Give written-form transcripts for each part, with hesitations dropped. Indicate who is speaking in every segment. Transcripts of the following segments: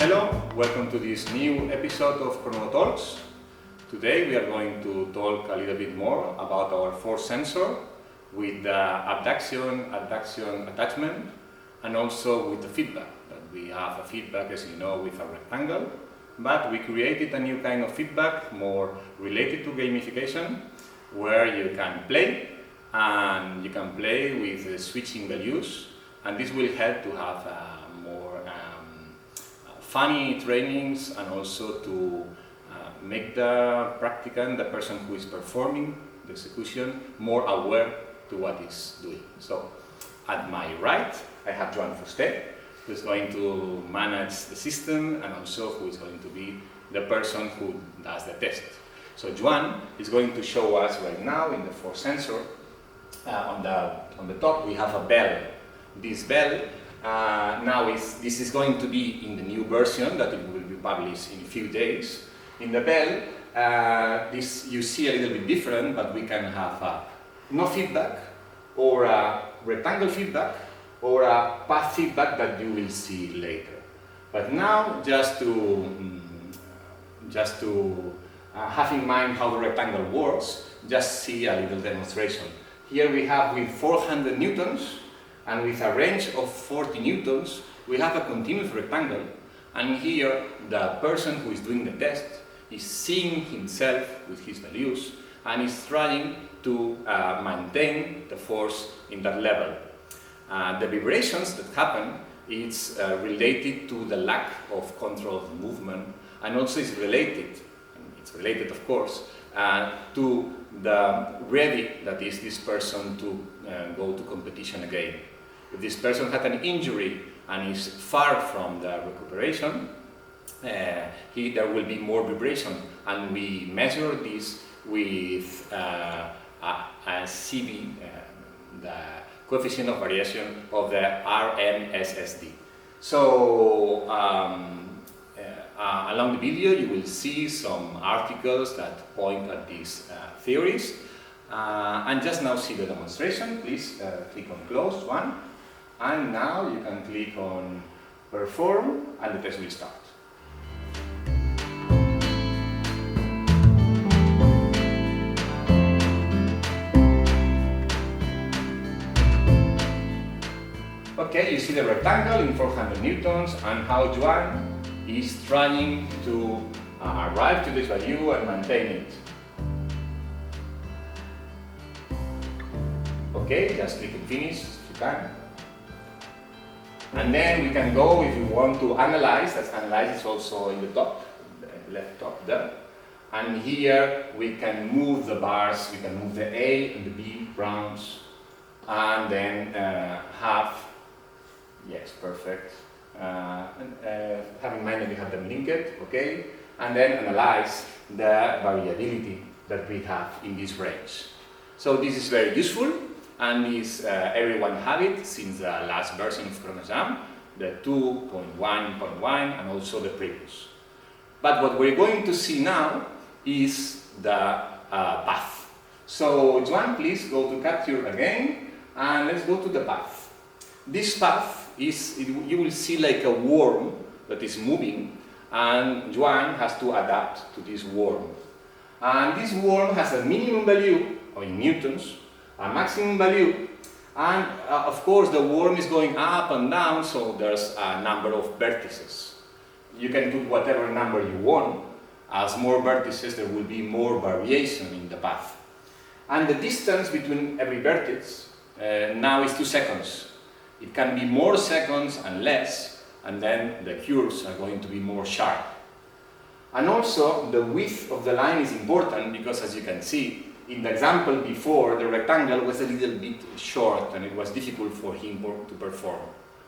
Speaker 1: Hello, welcome to this new episode of Chrono Talks. Today we are going to talk a little bit more about our force sensor with the abduction, adduction attachment, and also with the feedback. We have a feedback, as you know, with a rectangle, but we created a new kind of feedback more related to gamification, where you can play and you can play with switching values, and this will help to have more funny trainings and also to make the practicant, the person who is performing the execution, more aware to what he's doing. So at my right I have Joan Fuster, who is going to manage the system and also who is going to be the person who does the test. So Joan is going to show us right now in the force sensor, on the top we have a bell. This bell this is going to be in the new version that it will be published in a few days. In the bell, this you see a little bit different, but we can have no feedback, or a rectangle feedback, or a path feedback that you will see later. But now, just to have in mind how the rectangle works, just see a little demonstration. Here we have with 400 newtons, and with a range of 40 newtons, we have a continuous rectangle, and here the person who is doing the test is seeing himself with his values and is trying to maintain the force in that level. The vibrations that happen is related to the lack of control of movement, and also it's related of course to the ready that is this person to go to competition again. If this person had an injury and is far from the recuperation, there will be more vibration, and we measure this with a CV, the coefficient of variation of the RMSSD. So along the video you will see some articles that point at these theories, and just now see the demonstration. Please click on close one, and now you can click on perform and the test will start. Okay, you see the rectangle in 400 newtons and how Joan is trying to arrive to this value and maintain it. Okay, just click and finish if you can. And then we can go if you want to analyze. That's analyze is also in the top, the left top there. And here we can move the bars, we can move the A and the B rounds, and then have, yes, perfect. Have in mind that we have them linked, okay? And then analyze the variability that we have in this range. So this is very useful, and everyone have it since the last version of ChronoJam, the 2.1.1 and also the previous. But what we're going to see now is the path. So Joan, please go to capture again, and let's go to the path. This path you will see like a worm that is moving, and Joan has to adapt to this worm. And this worm has a minimum value in newtons, a maximum value, and of course the worm is going up and down, so there's a number of vertices. You can put whatever number you want. As more vertices, there will be more variation in the path. And the distance between every vertex now is 2 seconds. It can be more seconds and less, and then the curves are going to be more sharp. And also the width of the line is important, because as you can see, in the example before, the rectangle was a little bit short and it was difficult for him to perform.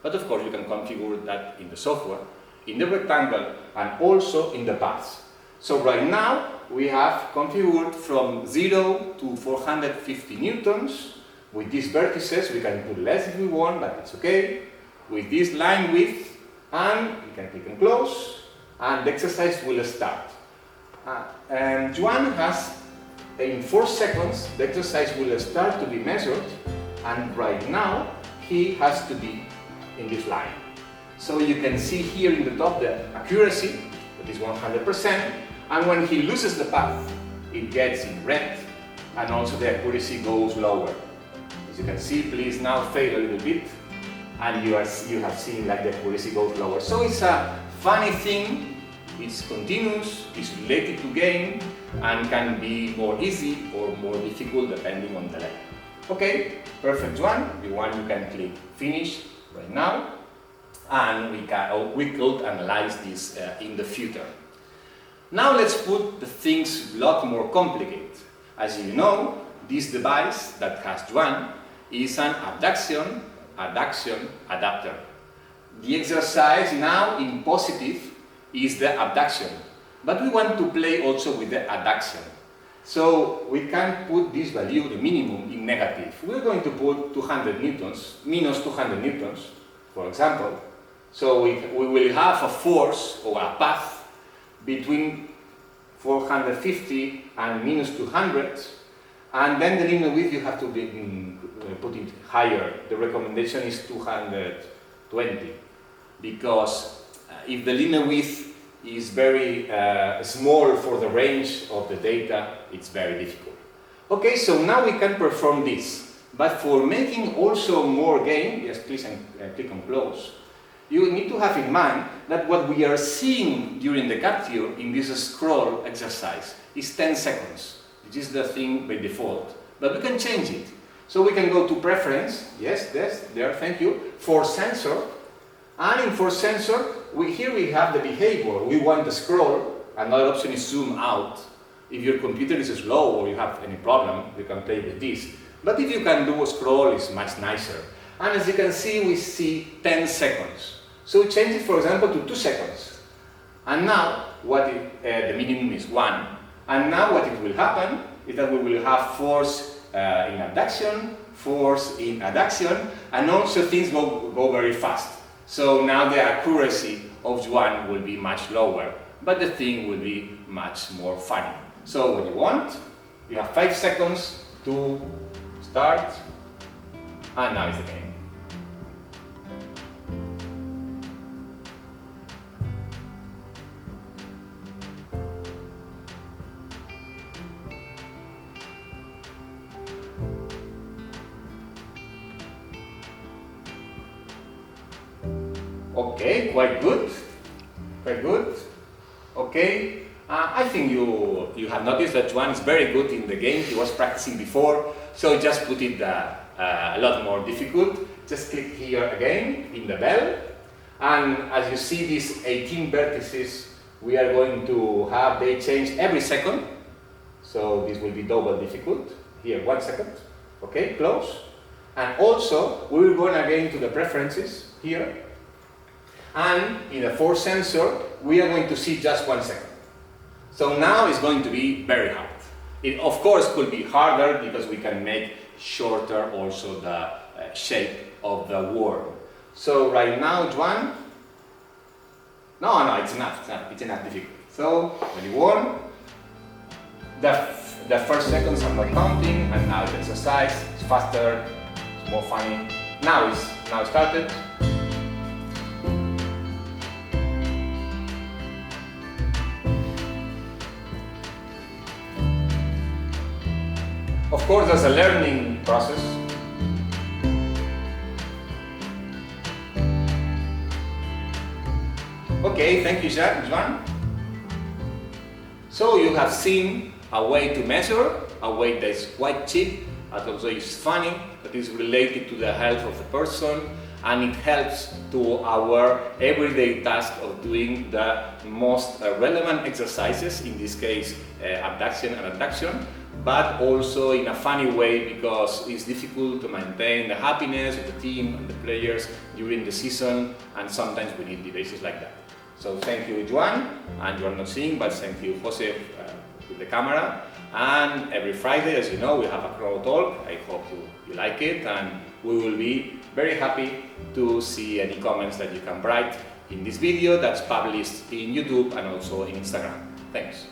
Speaker 1: But of course you can configure that in the software, in the rectangle, and also in the paths. So right now we have configured from 0 to 450 newtons. With these vertices we can put less if we want, but it's okay. With this line width, and we can click and close, and the exercise will start. And Joan has, in 4 seconds, the exercise will start to be measured, and right now he has to be in this line. So you can see here in the top the accuracy, that is 100%, and when he loses the path, it gets in red, and also the accuracy goes lower. As you can see, please now fail a little bit, and you have seen like the accuracy goes lower. So it's a funny thing, it's continuous, it's related to game, and can be more easy or more difficult depending on the level. Okay, perfect one. The one you can click finish right now, and we could analyze this in the future. Now let's put the things a lot more complicated. As you know, this device that has Joan is an abduction, adduction, adapter. The exercise now in positive is the abduction, but we want to play also with the adduction. So we can put this value, the minimum, in negative. We're going to put 200 newtons, minus 200 newtons, for example. So we will have a force or a path between 450 and minus 200, and then the linear width you have to put it higher. The recommendation is 220, because if the linear width is very small for the range of the data, it's very difficult. Okay, so now we can perform this, but for making also more gain, yes, please click on close. You need to have in mind that what we are seeing during the capture in this scroll exercise is 10 seconds. This is the thing by default, but we can change it. So we can go to preference, yes, there, thank you, for sensor, and in for sensor, here we have the behavior. We want the scroll. Another option is zoom out. If your computer is slow or you have any problem, you can play with this. But if you can do a scroll, it's much nicer. And as you can see, we see 10 seconds. So we change it, for example, to 2 seconds. And now, the minimum is 1. And now what it will happen is that we will have force in abduction, force in adduction, and also things go very fast. So now the accuracy of Joan will be much lower, but the thing will be much more funny. So what you want, you have 5 seconds to start, and now is the game. Okay, quite good, very good. Okay, I think you have noticed that Joan is very good in the game. He was practicing before, so just put it a lot more difficult. Just click here again in the bell, and as you see these 18 vertices, we are going to have, they change every second, so this will be double difficult. Here, 1 second, okay, close. And also, we will go again to the preferences here. And in the force sensor, we are going to see just 1 second. So now it's going to be very hard. It of course could be harder because we can make shorter also the shape of the worm. So right now, Joan, no, it's enough difficult. So when you worm, the first seconds are not counting, and now the exercise is faster, it's more funny. Now started. Of course, there's a learning process. Okay, thank you, Joan. So you have seen a way to measure, a way that is quite cheap, but also is funny, that is related to the health of the person, and it helps to our everyday task of doing the most relevant exercises, in this case abduction and adduction, but also in a funny way, because it's difficult to maintain the happiness of the team and the players during the season, and sometimes we need devices like that. So thank you, Joan, and you are not seeing, but thank you, Jose, with the camera. And every Friday, as you know, we have a Chrono Talk. I hope you like it, and we will be very happy to see any comments that you can write in this video that's published in YouTube and also in Instagram. Thanks.